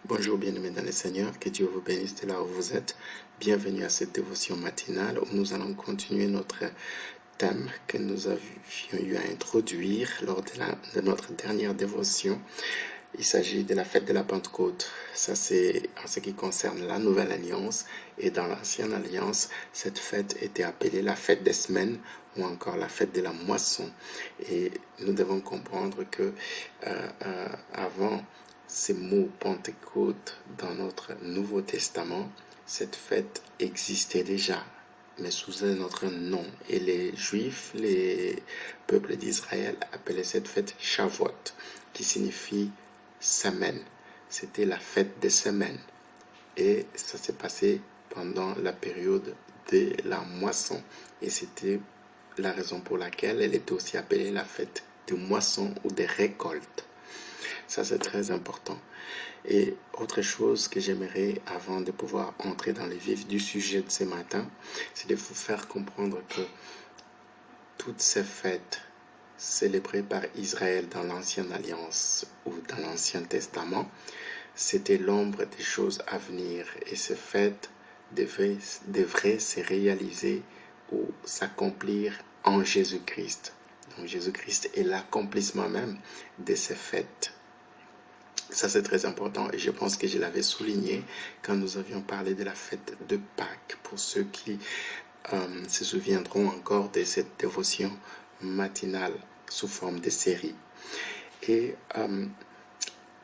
Bonjour bien-aimés dans le Seigneur, que Dieu vous bénisse de là où vous êtes. Bienvenue à cette dévotion matinale où nous allons continuer notre thème que nous avions eu à introduire lors de notre dernière dévotion. Il s'agit de la fête de la Pentecôte. Ça, c'est en ce qui concerne la Nouvelle Alliance. Et dans l'Ancienne Alliance, cette fête était appelée la fête des semaines ou encore la fête de la moisson. Et nous devons comprendre que avant ces mots Pentecôte dans notre Nouveau Testament, cette fête existait déjà, mais sous un autre nom. Et les Juifs, les peuples d'Israël appelaient cette fête Shavuot, qui signifie semaine. C'était la fête des semaines. Et ça s'est passé pendant la période de la moisson. Et c'était la raison pour laquelle elle était aussi appelée la fête de moisson ou des récoltes. Ça, c'est très important. Et autre chose que j'aimerais, avant de pouvoir entrer dans le vif du sujet de ce matin, c'est de vous faire comprendre que toutes ces fêtes célébrées par Israël dans l'Ancienne Alliance ou dans l'Ancien Testament, c'était l'ombre des choses à venir. Et ces fêtes devraient se réaliser ou s'accomplir en Jésus-Christ. Donc Jésus-Christ est l'accomplissement même de ces fêtes. Ça, c'est très important et je pense que je l'avais souligné quand nous avions parlé de la fête de Pâques, pour ceux qui se souviendront encore de cette dévotion matinale sous forme de série. Et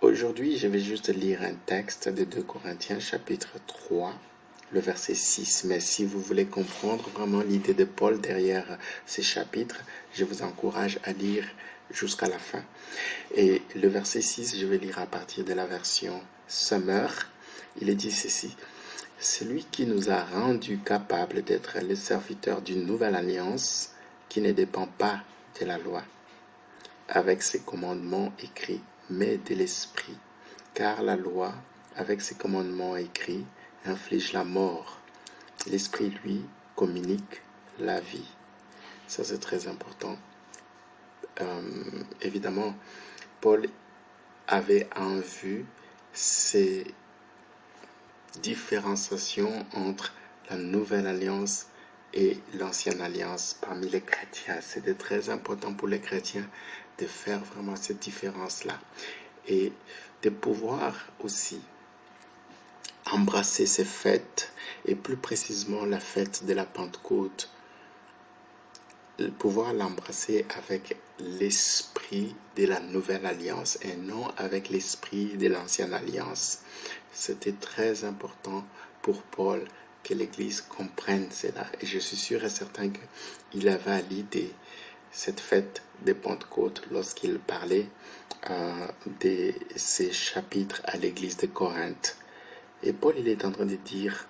aujourd'hui, je vais juste lire un texte de 2 Corinthiens chapitre 3, le verset 6. Mais si vous voulez comprendre vraiment l'idée de Paul derrière ces chapitres, je vous encourage à lire jusqu'à la fin. Et le verset 6, je vais lire à partir de la version Summer. Il est dit ceci: celui qui nous a rendus capables d'être les serviteurs d'une nouvelle alliance qui ne dépend pas de la loi, avec ses commandements écrits, mais de l'esprit. Car la loi, avec ses commandements écrits, inflige la mort. L'esprit, lui, communique la vie. Ça, c'est très important. Évidemment, Paul avait en vue ces différenciations entre la nouvelle alliance et l'ancienne alliance parmi les chrétiens. C'était très important pour les chrétiens de faire vraiment cette différence-là et de pouvoir aussi embrasser ces fêtes, et plus précisément la fête de la Pentecôte, pouvoir l'embrasser avec l'esprit de la nouvelle alliance et non avec l'esprit de l'ancienne alliance. C'était très important pour Paul que l'Église comprenne cela. Et je suis sûr et certain qu'il avait à l'idée cette fête de Pentecôte lorsqu'il parlait de ces chapitres à l'Église de Corinthe. Et Paul, il est en train de dire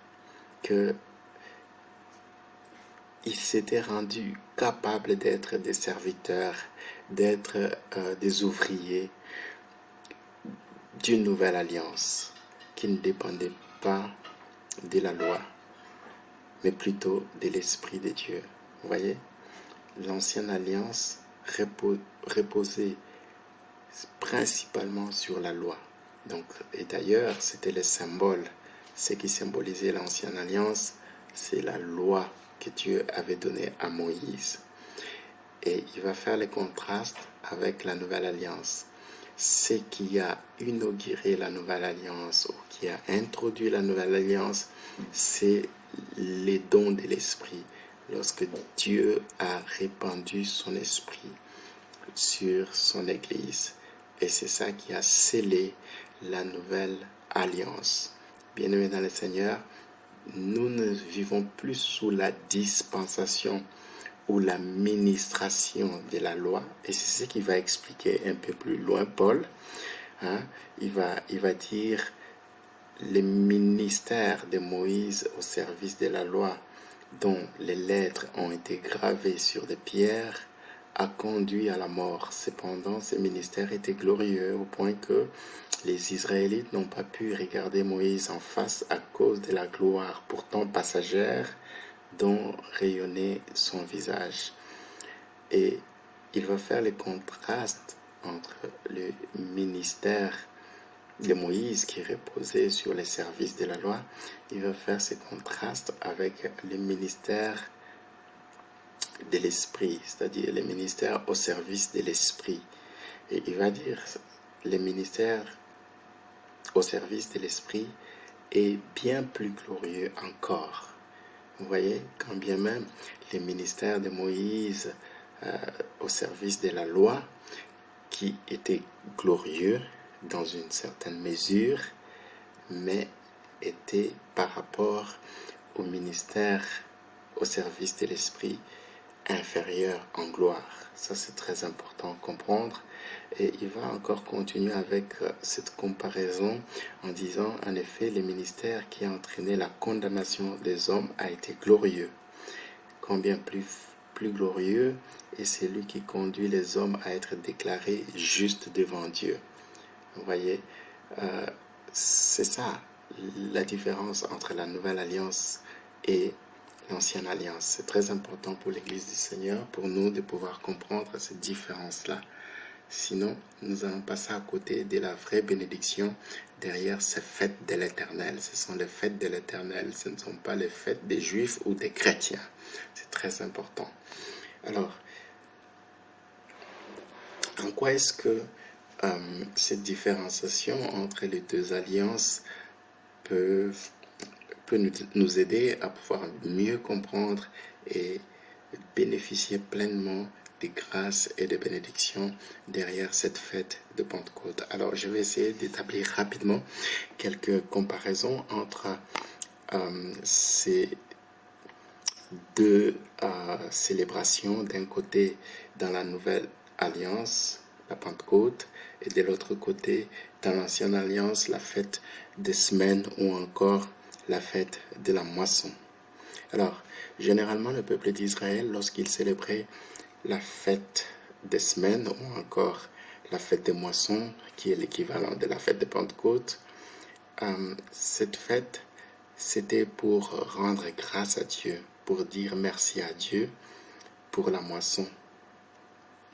que il s'était rendu capable d'être des serviteurs, d'être des ouvriers d'une nouvelle alliance qui ne dépendait pas de la loi, mais plutôt de l'Esprit de Dieu. Vous voyez, l'ancienne alliance reposait principalement sur la loi. Donc, et d'ailleurs, c'était le symbole. Ce qui symbolisait l'ancienne alliance, c'est la loi que Dieu avait donnée à Moïse. Et il va faire le contraste avec la nouvelle alliance. Ce qui a inauguré la nouvelle alliance ou qui a introduit la nouvelle alliance, c'est les dons de l'esprit. Lorsque Dieu a répandu son esprit sur son Église. Et c'est ça qui a scellé la nouvelle alliance. Bien-aimés dans le Seigneur, nous ne vivons plus sous la dispensation ou la ministration de la loi. Et c'est ce qu'il va expliquer un peu plus loin, Paul. Il va dire le ministère de Moïse au service de la loi, dont les lettres ont été gravées sur des pierres, a conduit à la mort. Cependant, ce ministère était glorieux au point que les Israélites n'ont pas pu regarder Moïse en face à cause de la gloire pourtant passagère dont rayonnait son visage. Et il va faire le contraste entre le ministère de Moïse qui reposait sur les services de la loi, il va faire ce contraste avec le ministère de l'esprit, c'est-à-dire le ministère au service de l'esprit. Et il va dire le ministère au service de l'esprit est bien plus glorieux encore. Vous voyez, quand bien même le ministère de Moïse au service de la loi, qui était glorieux dans une certaine mesure, mais était par rapport au ministère au service de l'esprit inférieur en gloire. Ça, c'est très important à comprendre. Et il va encore continuer avec cette comparaison en disant, en effet, le ministère qui a entraîné la condamnation des hommes a été glorieux. Combien plus glorieux est celui qui conduit les hommes à être déclarés justes devant Dieu. Vous voyez, c'est ça la différence entre la nouvelle alliance et l'ancienne alliance. C'est très important pour l'Église du Seigneur, pour nous, de pouvoir comprendre cette différence-là. Sinon, nous allons passer à côté de la vraie bénédiction derrière ces fêtes de l'Éternel. Ce sont les fêtes de l'Éternel, ce ne sont pas les fêtes des Juifs ou des chrétiens. C'est très important. Alors, en quoi est-ce que cette différenciation entre les deux alliances peut nous aider à pouvoir mieux comprendre et bénéficier pleinement des grâces et des bénédictions derrière cette fête de Pentecôte. Alors, je vais essayer d'établir rapidement quelques comparaisons entre ces deux célébrations. D'un côté, dans la nouvelle alliance, la Pentecôte, et de l'autre côté, dans l'ancienne alliance, la fête des semaines ou encore la fête de la moisson. Alors, généralement, le peuple d'Israël, lorsqu'il célébrait la fête des semaines ou encore la fête des moissons, qui est l'équivalent de la fête de Pentecôte, cette fête, c'était pour rendre grâce à Dieu, pour dire merci à Dieu pour la moisson.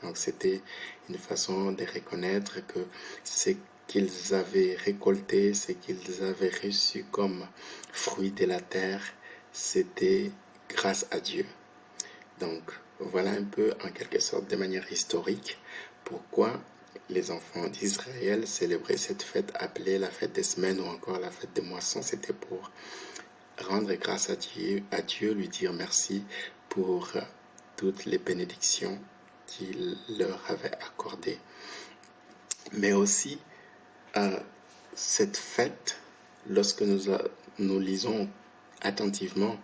Donc c'était une façon de reconnaître que ce qu'ils avaient récolté, ce qu'ils avaient reçu comme fruit de la terre, c'était grâce à Dieu. Donc voilà un peu en quelque sorte de manière historique pourquoi les enfants d'Israël célébraient cette fête appelée la fête des semaines ou encore la fête des moissons. C'était pour rendre grâce à Dieu, lui dire merci pour toutes les bénédictions qu'il leur avait accordées. Mais aussi, cette fête, lorsque nous lisons attentivement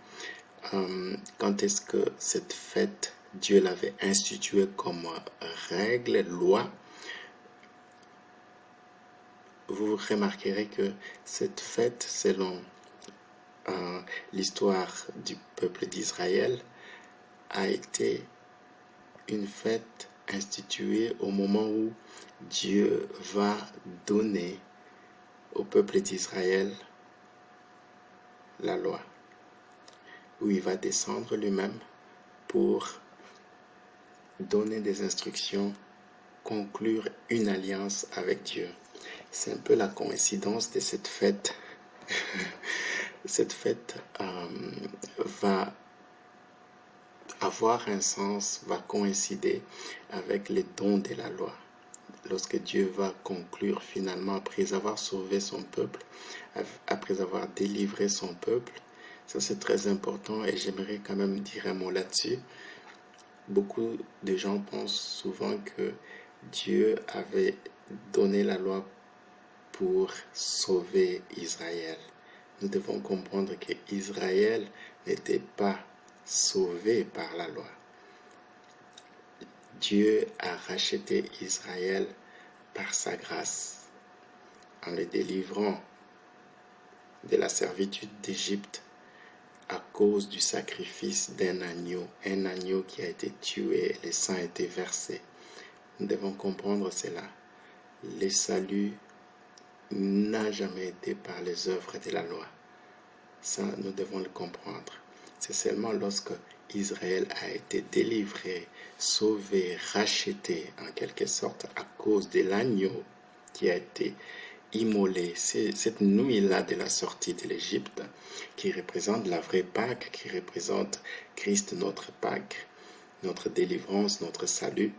quand est-ce que cette fête, Dieu l'avait instituée comme règle, loi, vous remarquerez que cette fête, selon l'histoire du peuple d'Israël, a été une fête instituée au moment où Dieu va donner au peuple d'Israël la loi, où il va descendre lui-même pour donner des instructions, conclure une alliance avec Dieu. C'est un peu la coïncidence de cette fête. Cette fête va avoir un sens, va coïncider avec les dons de la loi. Lorsque Dieu va conclure finalement, après avoir sauvé son peuple, après avoir délivré son peuple, ça c'est très important et j'aimerais quand même dire un mot là-dessus. Beaucoup de gens pensent souvent que Dieu avait donné la loi pour sauver Israël. Nous devons comprendre que Israël n'était pas sauvé par la loi. Dieu a racheté Israël par sa grâce en le délivrant de la servitude d'Égypte à cause du sacrifice d'un agneau qui a été tué et le sang a été versé. Nous devons comprendre cela. Le salut n'a jamais été par les œuvres de la loi. Ça, nous devons le comprendre. C'est seulement lorsque Israël a été délivré, sauvé, racheté en quelque sorte à cause de l'agneau qui a été immolé. C'est cette nuit-là de la sortie de l'Égypte qui représente la vraie Pâque, qui représente Christ, notre Pâque, notre délivrance, notre salut.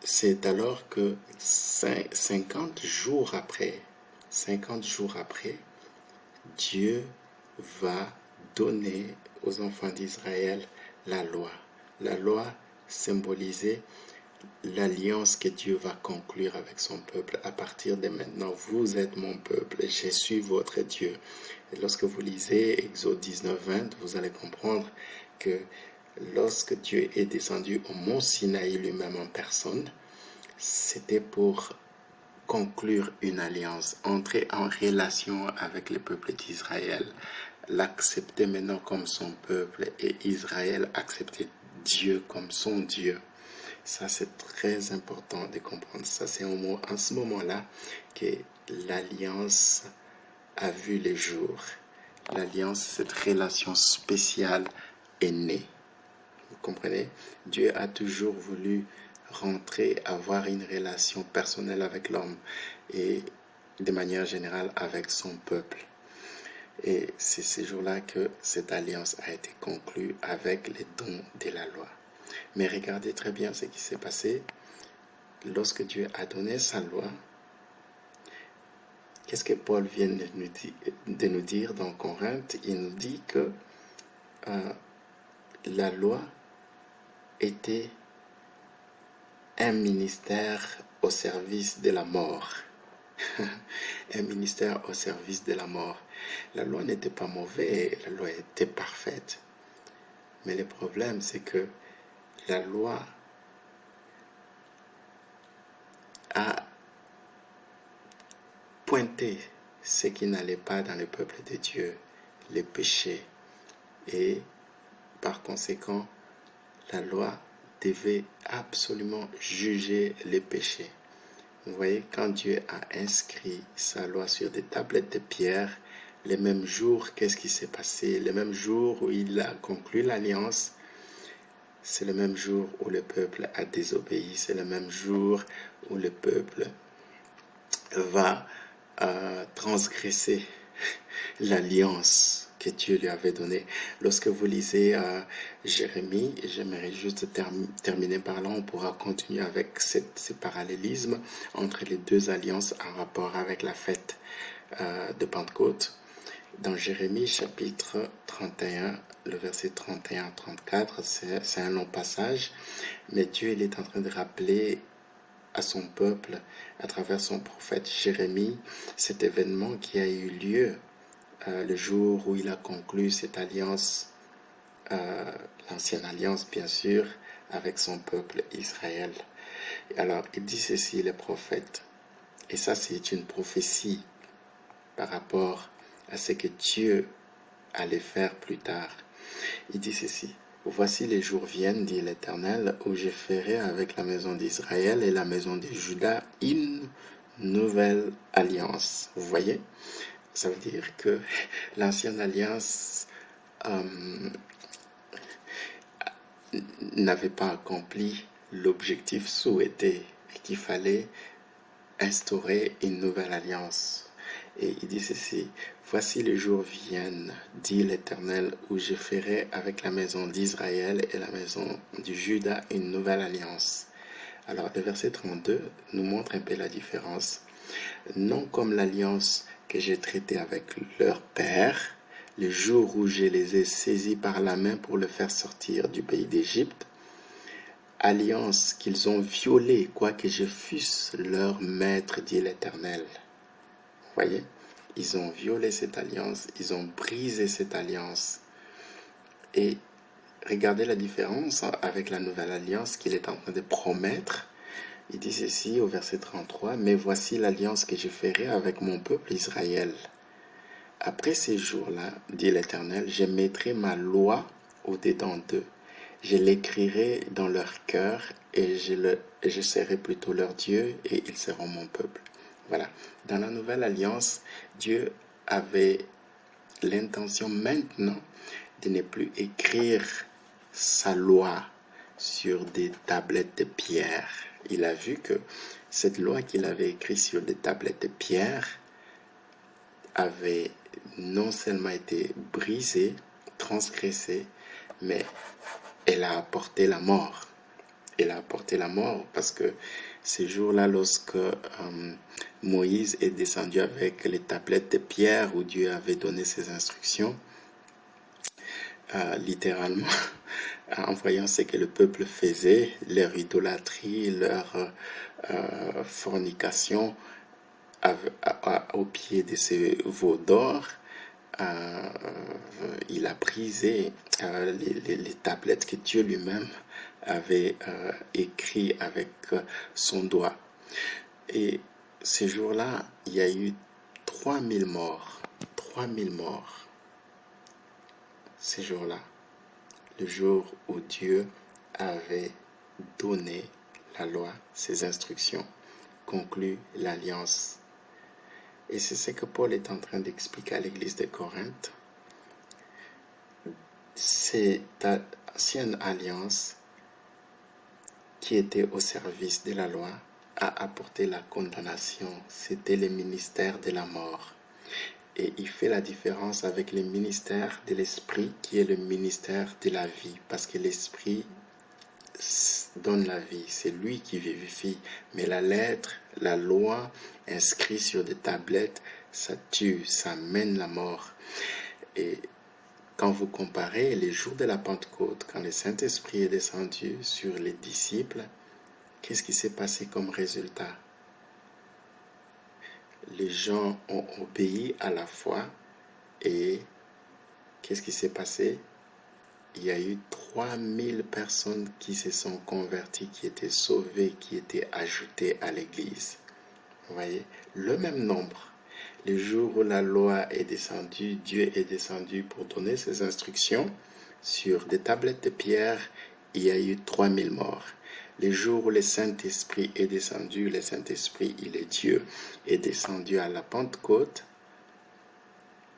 C'est alors que 50 jours après, Dieu va donner aux enfants d'Israël la loi. La loi symbolisait l'alliance que Dieu va conclure avec son peuple. À partir de maintenant, vous êtes mon peuple, je suis votre Dieu. Et lorsque vous lisez Exode 19-20, vous allez comprendre que lorsque Dieu est descendu au mont Sinaï lui-même en personne, c'était pour conclure une alliance, entrer en relation avec le peuple d'Israël, l'accepter maintenant comme son peuple et Israël accepter Dieu comme son Dieu. Ça, c'est très important de comprendre ça. C'est en ce moment-là que l'alliance a vu le jour. L'alliance, cette relation spéciale est née. Vous comprenez? Dieu a toujours voulu rentrer, avoir une relation personnelle avec l'homme et de manière générale avec son peuple. Et c'est ce jour-là que cette alliance a été conclue avec les dons de la loi. Mais regardez très bien ce qui s'est passé lorsque Dieu a donné sa loi. Qu'est-ce que Paul vient de nous dire dans Corinthe? Il nous dit que la loi était un ministère au service de la mort. Un ministère au service de la mort. La loi n'était pas mauvaise, la loi était parfaite. Mais le problème, c'est que la loi a pointé ce qui n'allait pas dans le peuple de Dieu, les péchés. Et par conséquent, la loi devait absolument juger les péchés. Vous voyez, quand Dieu a inscrit sa loi sur des tablettes de pierre, le même jour, qu'est-ce qui s'est passé? Le même jour où il a conclu l'alliance, c'est le même jour où le peuple a désobéi. C'est le même jour où le peuple va transgresser l'alliance que Dieu lui avait donnée. Lorsque vous lisez Jérémie, j'aimerais juste terminer par là, on pourra continuer avec ce parallélisme entre les deux alliances en rapport avec la fête de Pentecôte. Dans Jérémie chapitre 31, le verset 31-34, c'est un long passage, mais Dieu il est en train de rappeler à son peuple, à travers son prophète Jérémie, cet événement qui a eu lieu le jour où il a conclu cette alliance, l'ancienne alliance bien sûr, avec son peuple Israël. Alors, il dit ceci, le prophète, et ça c'est une prophétie par rapport à ce que Dieu allait faire plus tard. Il dit ceci: voici les jours viennent, dit l'Éternel, où je ferai avec la maison d'Israël et la maison de Juda une nouvelle alliance. Vous voyez? Ça veut dire que l'ancienne alliance n'avait pas accompli l'objectif souhaité et qu'il fallait instaurer une nouvelle alliance. Et il dit ceci: voici les jours viennent, dit l'Éternel, où je ferai avec la maison d'Israël et la maison du Juda une nouvelle alliance. Alors le verset 32 nous montre un peu la différence. Non comme l'alliance que j'ai traitée avec leur père, le jour où je les ai saisis par la main pour le faire sortir du pays d'Égypte, alliance qu'ils ont violée, quoique je fusse leur maître, dit l'Éternel. Voyez, ils ont violé cette alliance, ils ont brisé cette alliance. Et regardez la différence avec la nouvelle alliance qu'il est en train de promettre. Il dit ceci au verset 33, « Mais voici l'alliance que je ferai avec mon peuple Israël. Après ces jours-là, dit l'Éternel, je mettrai ma loi au-dedans d'eux. Je l'écrirai dans leur cœur et je serai plutôt leur Dieu et ils seront mon peuple. » Voilà. Dans la nouvelle alliance, Dieu avait l'intention maintenant de ne plus écrire sa loi sur des tablettes de pierre. il a vu que cette loi qu'il avait écrite sur des tablettes de pierre avait non seulement été brisée, transgressée, mais elle a apporté la mort. Elle a apporté la mort parce que ces jours-là, lorsque Moïse est descendu avec les tablettes de pierre où Dieu avait donné ses instructions, littéralement, en voyant ce que le peuple faisait, leur idolâtrie, leur fornication au pied de ces veaux d'or, il a brisé les tablettes que Dieu lui-même avait écrit avec son doigt. Et ces jours-là, il y a eu 3000 morts. 3000 morts. Ces jours-là. Le jour où Dieu avait donné la loi, ses instructions, conclu l'alliance. Et c'est ce que Paul est en train d'expliquer à l'église de Corinthe. Cette ancienne alliance qui était au service de la loi a apporté la condamnation. C'était le ministère de la mort. Et il fait la différence avec le ministère de l'esprit qui est le ministère de la vie. Parce que l'esprit donne la vie, c'est lui qui vivifie. Mais la lettre, la loi, inscrite sur des tablettes, ça tue, ça mène la mort. Et quand vous comparez les jours de la Pentecôte, quand le Saint-Esprit est descendu sur les disciples, qu'est-ce qui s'est passé comme résultat? Les gens ont obéi à la foi et qu'est-ce qui s'est passé? Il y a eu 3000 personnes qui se sont converties, qui étaient sauvées, qui étaient ajoutées à l'église. Vous voyez, le même nombre. Le jour où la loi est descendue, Dieu est descendu pour donner ses instructions sur des tablettes de pierre, il y a eu 3000 morts. Le jour où le Saint-Esprit est descendu, le Saint-Esprit, il est Dieu, est descendu à la Pentecôte,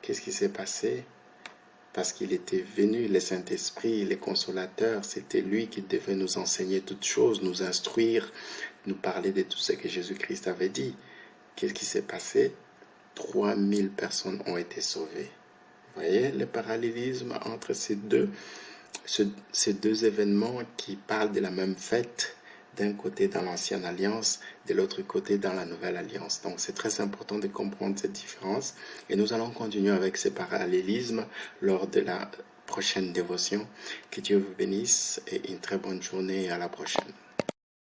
qu'est-ce qui s'est passé? Parce qu'il était venu, le Saint-Esprit, le consolateur, c'était lui qui devait nous enseigner toutes choses, nous instruire, nous parler de tout ce que Jésus-Christ avait dit. Qu'est-ce qui s'est passé? 3000 personnes ont été sauvées. Vous voyez le parallélisme entre ces deux événements qui parlent de la même fête, d'un côté dans l'ancienne alliance, de l'autre côté dans la nouvelle alliance. Donc c'est très important de comprendre cette différence et nous allons continuer avec ces parallélismes lors de la prochaine dévotion. Que Dieu vous bénisse et une très bonne journée et à la prochaine.